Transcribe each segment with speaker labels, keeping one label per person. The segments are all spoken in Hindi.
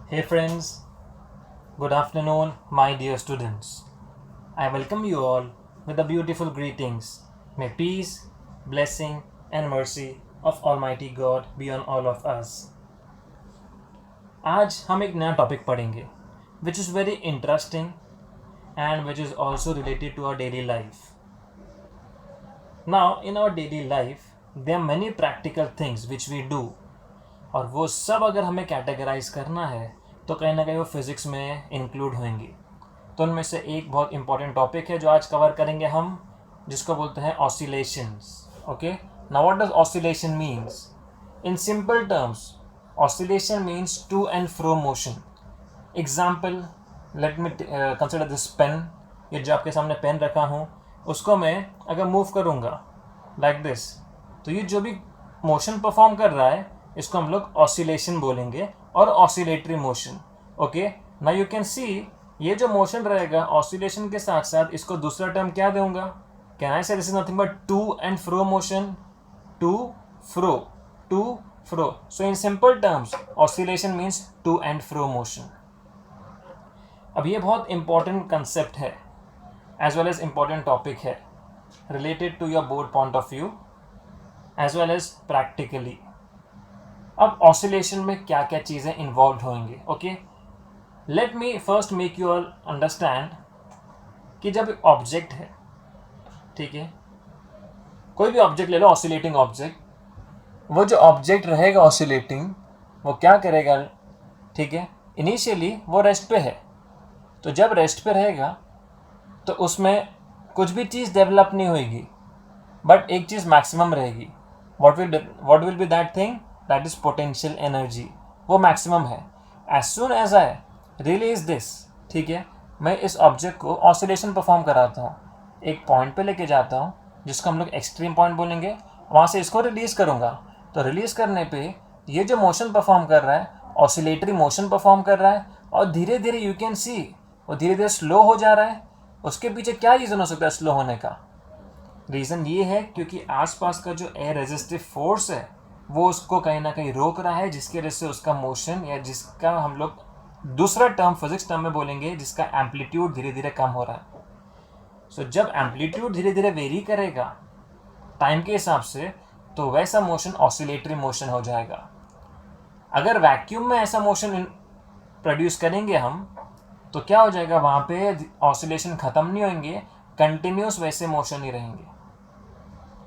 Speaker 1: Hey friends, good afternoon, my dear students. I welcome you all with the beautiful greetings. May peace, blessing, and mercy of Almighty God be on all of us. आज हम एक नया टॉपिक पढ़ेंगे which is very interesting and which is also related to our daily life. Now, in our daily life, there are many practical things which we do और वो सब अगर हमें कैटेगराइज करना है तो कहीं ना कहीं वो फिज़िक्स में इंक्लूड होंगी. तो उनमें से एक बहुत इंपॉर्टेंट टॉपिक है जो आज कवर करेंगे हम, जिसको बोलते हैं oscillations. Okay, now what does oscillation means? In simple terms, oscillation means to and fro motion. Example, let me consider this pen. ये जो आपके सामने पेन रखा हूँ, उसको मैं अगर मूव करूँगा लाइक दिस, तो ये जो भी मोशन परफॉर्म कर रहा है इसको हम लोग ऑसिलेशन बोलेंगे और oscillatory motion. Okay, now you can see ये जो मोशन रहेगा ऑसिलेशन के साथ साथ इसको दूसरा टर्म क्या दूंगा? Can I say this is nothing but to and fro motion. To fro, to fro. So in simple terms oscillation means to and fro motion. अब ये बहुत इंपॉर्टेंट कंसेप्ट है as well as important topic है related to your board point of view as well as practically. अब ऑसिलेशन में क्या क्या चीज़ें इन्वॉल्व होंगी. Okay, let me first make you all understand कि जब एक ऑब्जेक्ट है, ठीक है, कोई भी ऑब्जेक्ट ले लो, ऑसिलेटिंग ऑब्जेक्ट, वो जो ऑब्जेक्ट रहेगा ऑसिलेटिंग वो क्या करेगा? ठीक है, इनिशियली वो रेस्ट पे है, तो जब रेस्ट पे रहेगा तो उसमें कुछ भी चीज़ डेवलप नहीं होगी, बट एक चीज़ मैक्सिमम रहेगी. What will be that thing? That is potential energy. वो मैक्सिमम है. As soon as I release this, ठीक है, मैं इस ऑब्जेक्ट को ऑसिलेशन परफॉर्म कराता हूँ, एक पॉइंट पे लेके जाता हूँ जिसको हम लोग एक्सट्रीम पॉइंट बोलेंगे, वहाँ से इसको रिलीज़ करूँगा. तो रिलीज़ करने पे ये जो मोशन परफॉर्म कर रहा है ऑसिलेटरी मोशन परफॉर्म कर रहा है, और धीरे धीरे यू कैन सी वो धीरे धीरे स्लो हो जा रहा है. उसके पीछे क्या रीज़न हो सकता है स्लो होने का? रीज़न ये है क्योंकि आसपास का जो एयर रेजिस्टिव फोर्स है वो उसको कहीं ना कहीं रोक रहा है, जिसकी वजह से उसका मोशन, या जिसका हम लोग दूसरा टर्म फिजिक्स टर्म में बोलेंगे, जिसका एम्पलीट्यूड धीरे धीरे कम हो रहा है. सो जब एम्पलीट्यूड धीरे धीरे वेरी करेगा टाइम के हिसाब से, तो वैसा मोशन ऑसिलेटरी मोशन हो जाएगा. अगर वैक्यूम में ऐसा मोशन प्रोड्यूस करेंगे हम, तो क्या हो जाएगा? वहाँ पे ऑसिलेशन ख़त्म नहीं होंगे, कंटिन्यूस वैसे मोशन ही रहेंगे.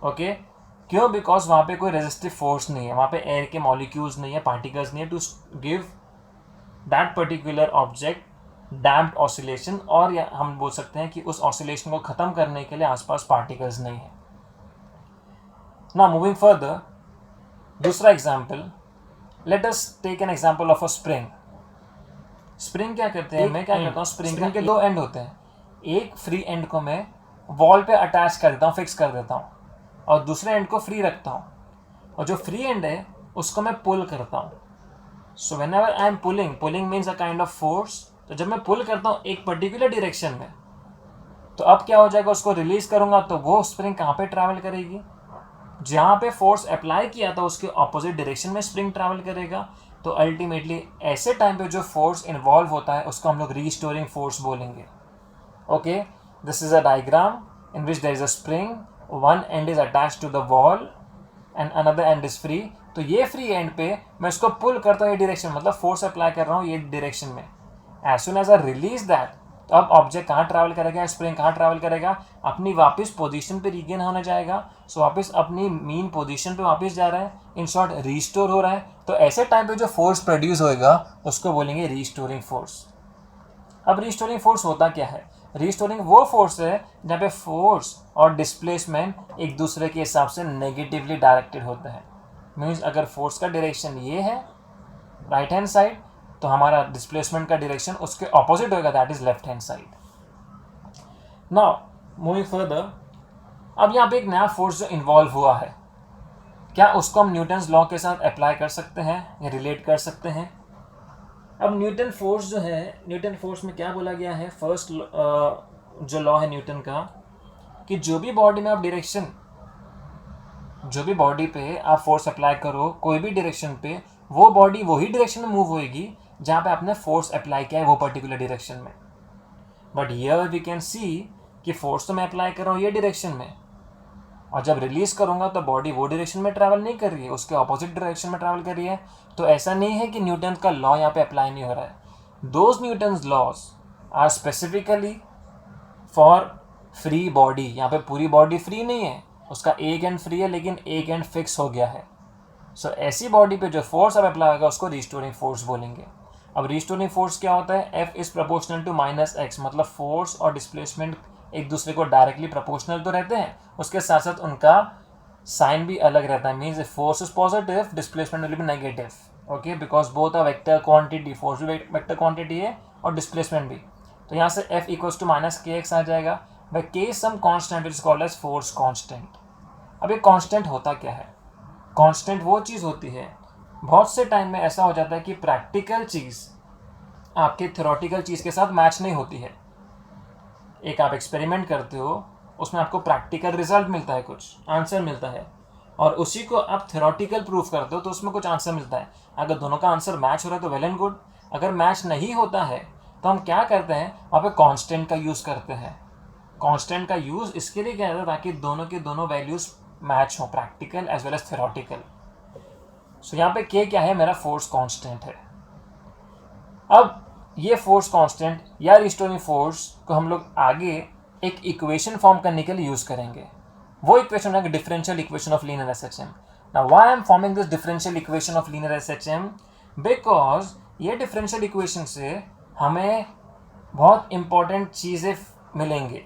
Speaker 1: ओके, क्यों? बिकॉज वहाँ पे कोई रेजिस्टिव फोर्स नहीं है, वहाँ पे एयर के मॉलिक्यूल्स नहीं है, पार्टिकल्स नहीं है to give that particular object damped oscillation, और या हम बोल सकते हैं कि उस ऑसिलेशन को ख़त्म करने के लिए आसपास पार्टिकल्स नहीं है. नाउ मूविंग फर्दर, दूसरा example, let us take an example of a spring. Spring क्या करते हैं? मैं क्या करता हूँ, स्प्रिंग के दो एंड होते हैं. एक फ्री एंड को मैं वॉल पे अटैच कर देता हूँ, फिक्स कर देता हूँ, और दूसरे एंड को फ्री रखता हूँ, और जो फ्री एंड है उसको मैं पुल करता हूँ. So when ever I am pulling means a kind of force. तो जब मैं पुल करता हूँ एक पर्टिकुलर डिरेक्शन में, तो अब क्या हो जाएगा? उसको रिलीज करूँगा तो वो स्प्रिंग कहाँ पे ट्रैवल करेगी? जहाँ पे फोर्स अप्लाई किया था उसके ऑपोजिट डायरेक्शन में स्प्रिंग ट्रैवल करेगा. तो अल्टीमेटली ऐसे टाइम पे जो फोर्स इन्वॉल्व होता है उसको हम लोग रीस्टोरिंग फोर्स बोलेंगे. Okay, this is a diagram in which there is a spring, one end is attached to the wall and another end is free. तो ये फ्री एंड पे मैं इसको पुल करता हूँ, ये डायरेक्शन मतलब फोर्स अप्लाई कर रहा हूँ ये डायरेक्शन में. As soon as I release that, तो अब ऑब्जेक्ट कहाँ ट्रैवल करेगा? स्प्रिंग कहाँ ट्रैवल करेगा? अपनी वापस पोजीशन पे रीगेन होने जाएगा. सो वापस अपनी मीन पोजीशन पे वापस जा रहा है, इन शॉर्ट रीस्टोर हो रहा है. तो ऐसे टाइम पे जो फोर्स प्रोड्यूस होएगा उसको बोलेंगे रीस्टोरिंग फोर्स. अब रीस्टोरिंग फोर्स होता क्या है? रीस्टोरिंग वो फोर्स है जहाँ पे फोर्स और डिस्प्लेसमेंट एक दूसरे के हिसाब से नेगेटिवली डायरेक्टेड होते हैं. मीन्स अगर फोर्स का डायरेक्शन ये है राइट हैंड साइड, तो हमारा डिस्प्लेसमेंट का डायरेक्शन उसके ऑपोजिट होगा, that is left hand side. Now moving further, अब यहाँ पे एक नया फोर्स जो इन्वॉल्व हुआ है, क्या उसको हम न्यूटन्स लॉ के साथ अप्लाई कर सकते हैं या रिलेट कर सकते हैं? अब न्यूटन फोर्स जो है, न्यूटन फोर्स में क्या बोला गया है? फर्स्ट जो लॉ है न्यूटन का, कि जो भी बॉडी में आप डायरेक्शन, जो भी बॉडी पे आप फोर्स अप्लाई करो कोई भी डायरेक्शन पे, वो बॉडी वही डायरेक्शन में मूव होएगी जहाँ पे आपने फोर्स अप्लाई किया है वो पर्टिकुलर डायरेक्शन में। But here we can see कि फोर्स तो मैं अप्लाई कर रहा हूँ ये डायरेक्शन में, और जब रिलीज करूंगा तो बॉडी वो डायरेक्शन में ट्रैवल नहीं कर रही है, उसके ऑपोजिट डायरेक्शन में ट्रैवल कर रही है। तो ऐसा नहीं है कि न्यूटन का लॉ यहाँ पे अप्लाई नहीं हो रहा है। Those Newton's laws are specifically for free body. यहाँ पे पूरी बॉडी फ्री नहीं है, उसका एक एंड फ्री है लेकिन एक एंड फिक्स हो गया है। सो ऐसी बॉडी पे जो फोर्स अब अप्लाई होगा उसको रिस्टोरिंग फोर्स बोलेंगे। अब रिस्टोरिंग फोर्स क्या होता है? F is proportional to -x, मतलब फोर्स और डिस्प्लेसमेंट एक दूसरे को डायरेक्टली प्रोपोर्शनल तो रहते हैं, उसके साथ साथ उनका साइन भी अलग रहता है। Means force is positive, displacement will be negative, okay, because both are vector quantity, force भी वेक्टर क्वांटिटी है और डिस्प्लेसमेंट भी। तो यहाँ से F इक्वल्स टू -kx आ जाएगा, व k some constant which is called as force constant. अब ये कांस्टेंट होता क्या है? कांस्टेंट वो चीज़ होती है, बहुत से टाइम में ऐसा हो जाता है कि प्रैक्टिकल चीज़ आपके थ्योरेटिकल चीज़ के साथ मैच नहीं होती है। एक आप एक्सपेरिमेंट करते हो, उसमें आपको प्रैक्टिकल रिजल्ट मिलता है, कुछ आंसर मिलता है, और उसी को आप थ्योरेटिकल प्रूफ करते हो तो उसमें कुछ आंसर मिलता है। अगर दोनों का आंसर मैच हो रहा है तो वेल एंड गुड। अगर मैच नहीं होता है तो हम क्या करते हैं? वहाँ पे कांस्टेंट का यूज़ करते हैं। कांस्टेंट का यूज़ इसके लिए किया जाता है ताकि दोनों के दोनों वैल्यूज़ मैच हो, practical as well as theoretical. So यहाँ पे k क्या है? मेरा फोर्स कांस्टेंट है। अब ये फोर्स कांस्टेंट या रिस्टोरिंग फोर्स को हम लोग आगे एक इक्वेशन फॉर्म करने के लिए यूज़ करेंगे। वो इक्वेशन है differential equation of linear SHM. Now why I am forming this differential equation of linear SHM? Because ये डिफरेंशियल इक्वेशन से हमें बहुत इंपॉर्टेंट चीज़ें मिलेंगे,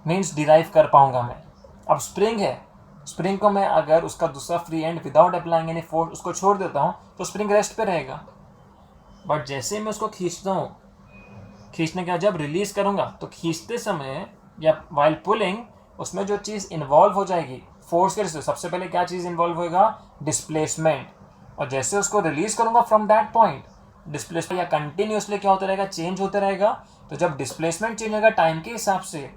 Speaker 1: मीन्स डिराइव कर पाऊंगा मैं। अब स्प्रिंग है, स्प्रिंग को मैं अगर उसका दूसरा free and without applying any force उसको छोड़ देता हूँ तो स्प्रिंग रेस्ट पे रहेगा। बट जैसे मैं उसको खींचता हूँ, खींचने के बाद जब रिलीज करूँगा तो खींचते समय या वाइल पुलिंग उसमें जो चीज़ इन्वॉल्व हो जाएगी फोर्स के रिस्पेक्ट, सबसे पहले क्या चीज़ इन्वॉल्व होगा? डिस्प्लेसमेंट। और जैसे उसको रिलीज करूँगा फ्रॉम दैट पॉइंट, डिस्प्लेसमेंट या कंटिन्यूसली क्या होता रहेगा? चेंज होता रहेगा। तो जब डिस्प्लेसमेंट चेंज होगा टाइम के हिसाब से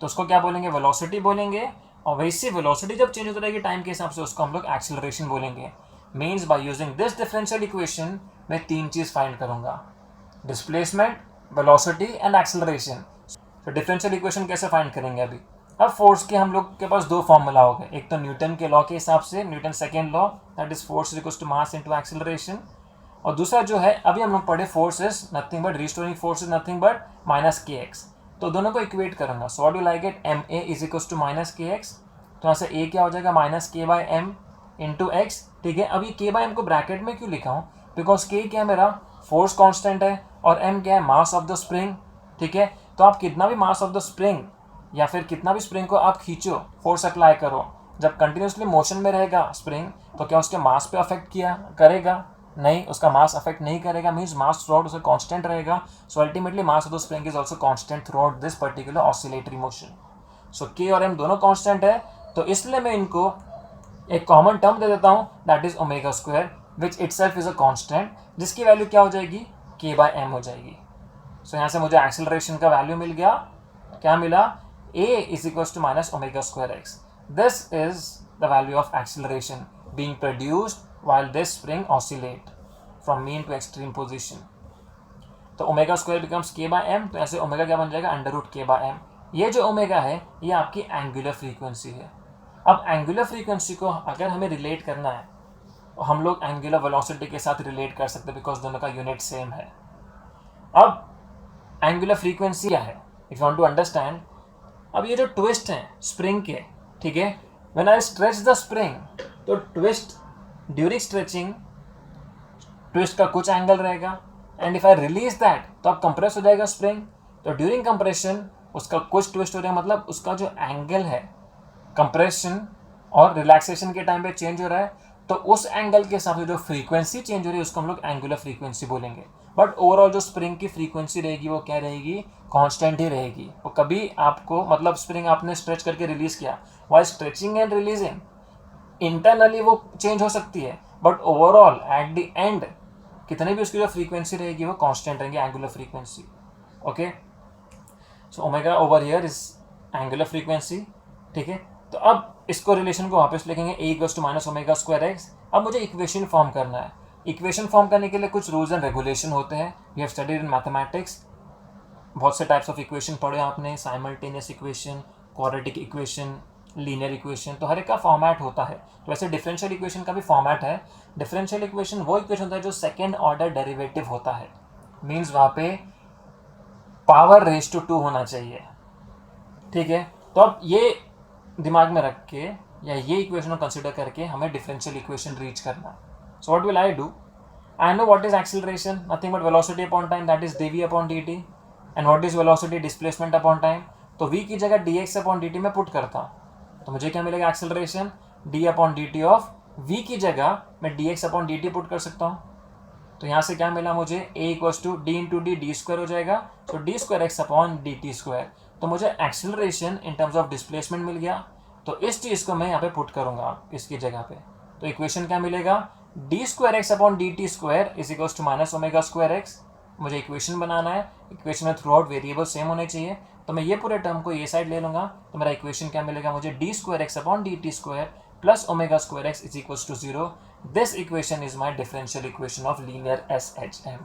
Speaker 1: तो उसको क्या बोलेंगे? वेलोसिटी बोलेंगे। और वैसे वेलोसिटी जब चेंज होती रहेगी टाइम के हिसाब से उसको हम लोग एक्सेलरेशन बोलेंगे। Means by using this differential equation मैं तीन चीज़ फाइंड करूँगा, डिस्प्लेसमेंट, वेलोसिटी एंड एक्सेलरेशन। तो डिफरेंशियल इक्वेशन कैसे फाइंड करेंगे? अभी अब फोर्स के हम लोग के पास दो फॉर्मूला हो गए, एक तो न्यूटन के लॉ के हिसाब से, Newton second law, that is force equals to mass into acceleration, और दूसरा जो है अभी हम लोग पढ़े force is nothing but restoring force is nothing but -kx। तो दोनों को इक्वेट करूंगा। So what you like it? ma is equals to -kx। तो यहाँ से a क्या हो जाएगा? -k/m इंटू x, ठीक है। अभी k/m को ब्रैकेट में क्यों लिखा हूँ? बिकॉज k क्या है? मेरा फोर्स कांस्टेंट है, और m क्या है? मास ऑफ द स्प्रिंग, ठीक है। तो आप कितना भी मास ऑफ द स्प्रिंग या फिर कितना भी स्प्रिंग को आप खींचो, फोर्स अप्लाई करो, जब कंटिन्यूसली मोशन में रहेगा स्प्रिंग तो क्या उसके मास पे अफेक्ट किया करेगा? नहीं, उसका मास अफेक्ट नहीं करेगा। मीन्स मास थ्रू आउट उसका कांस्टेंट रहेगा। So ultimately mass of the spring is also constant through out this particular oscillatory motion. So k और m दोनों कांस्टेंट है, तो इसलिए मैं इनको एक कॉमन टर्म दे देता हूँ, that is omega square, which itself is a constant, जिसकी वैल्यू क्या हो जाएगी? k/m हो जाएगी। सो यहाँ से मुझे एक्सेलरेशन का वैल्यू मिल गया, क्या मिला? a is equals to -ω²x। This is the value of acceleration being produced while this spring oscillate from mean to extreme position. तो ओमेगा स्क्वायर बिकम्स k/m, तो ऐसे ओमेगा क्या बन जाएगा? √k/m। ये जो ओमेगा है ये आपकी एंगुलर फ्रीक्वेंसी है। अब एंगुलर फ्रीक्वेंसी को अगर हमें रिलेट करना है तो हम लोग एंगुलर वेलोसिटी के साथ रिलेट कर सकते हैं, बिकॉज दोनों का यूनिट सेम है। अब एंगुलर फ्रीक्वेंसी क्या है? If you want to understand, अब ये जो ट्विस्ट हैं स्प्रिंग के, ठीक है, when I stretch the spring, तो ट्विस्ट ड्यूरिंग स्ट्रेचिंग ट्विस्ट का कुछ एंगल रहेगा, and if I release that तो अब कंप्रेस हो जाएगा स्प्रिंग। तो ड्यूरिंग कंप्रेशन उसका कुछ ट्विस्ट हो रहा है, मतलब उसका जो एंगल है कंप्रेशन और रिलैक्सेशन के टाइम पे चेंज हो रहा है, तो उस एंगल के हिसाब से जो फ्रीक्वेंसी चेंज हो रही है उसको हम लोग एंगुलर फ्रीक्वेंसी बोलेंगे। बट ओवरऑल जो स्प्रिंग की फ्रीक्वेंसी रहेगी वो क्या रहेगी? कांस्टेंट ही रहेगी। वो कभी आपको, मतलब स्प्रिंग आपने स्ट्रेच करके रिलीज किया, while stretching and releasing internally वो चेंज हो सकती है, but overall at the end कितने भी उसकी जो फ्रीक्वेंसी रहेगी वो कांस्टेंट रहेंगी, angular frequency. Okay, so omega over here is angular frequency, ठीक है। तो अब इसको रिलेशन को वापस लिखेंगे, a = -ω²x। अब मुझे इक्वेशन फॉर्म करना है, इक्वेशन फॉर्म करने के लिए कुछ रूल्स एंड रेगुलेशन होते हैं. We have studied in mathematics. बहुत से टाइप्स ऑफ इक्वेशन पढ़े आपने, simultaneous equation, quadratic equation, linear equation. तो हर एक का फॉर्मेट होता है. तो वैसे डिफरेंशियल इक्वेशन का भी फॉर्मेट है. डिफरेंशियल इक्वेशन वो इक्वेशन होता है जो सेकेंड ऑर्डर डेरिवेटिव होता है. मीन्स वहाँ पे पावर रेज टू 2 होना चाहिए. ठीक है. तो अब ये दिमाग में रख के या ये इक्वेशन को कंसिडर करके हमें डिफरेंशियल इक्वेशन रीच करना है. So what will I do? I know what is acceleration, nothing but velocity upon time, that is dv upon dt. And what is velocity? Displacement upon time. तो v की जगह dx upon dt में पुट करता हूँ तो मुझे क्या मिलेगा? Acceleration d upon dt of v की जगह मैं dx upon dt पुट कर सकता हूँ. तो यहाँ से क्या मिला मुझे? a equals to d into d, d square हो जाएगा. तो d square x upon D T square. तो मुझे acceleration in terms of displacement मिल गया. तो इस चीज़ को मैं यहाँ पे पुट करूँगा इसकी जगह पे. तो इक्वेशन क्या मिलेगा? D square x upon D T square is equals to minus omega square X. मुझे इक्वेशन बनाना है. इक्वेशन में थ्रू आउट वेरिएबल सेम होने चाहिए. तो मैं ये पूरे टर्म को ये साइड ले लूँगा. तो मेरा इक्वेशन क्या मिलेगा मुझे? D square x upon D T square plus omega square X is equals to 0. This equation is my differential equation of linear SHM.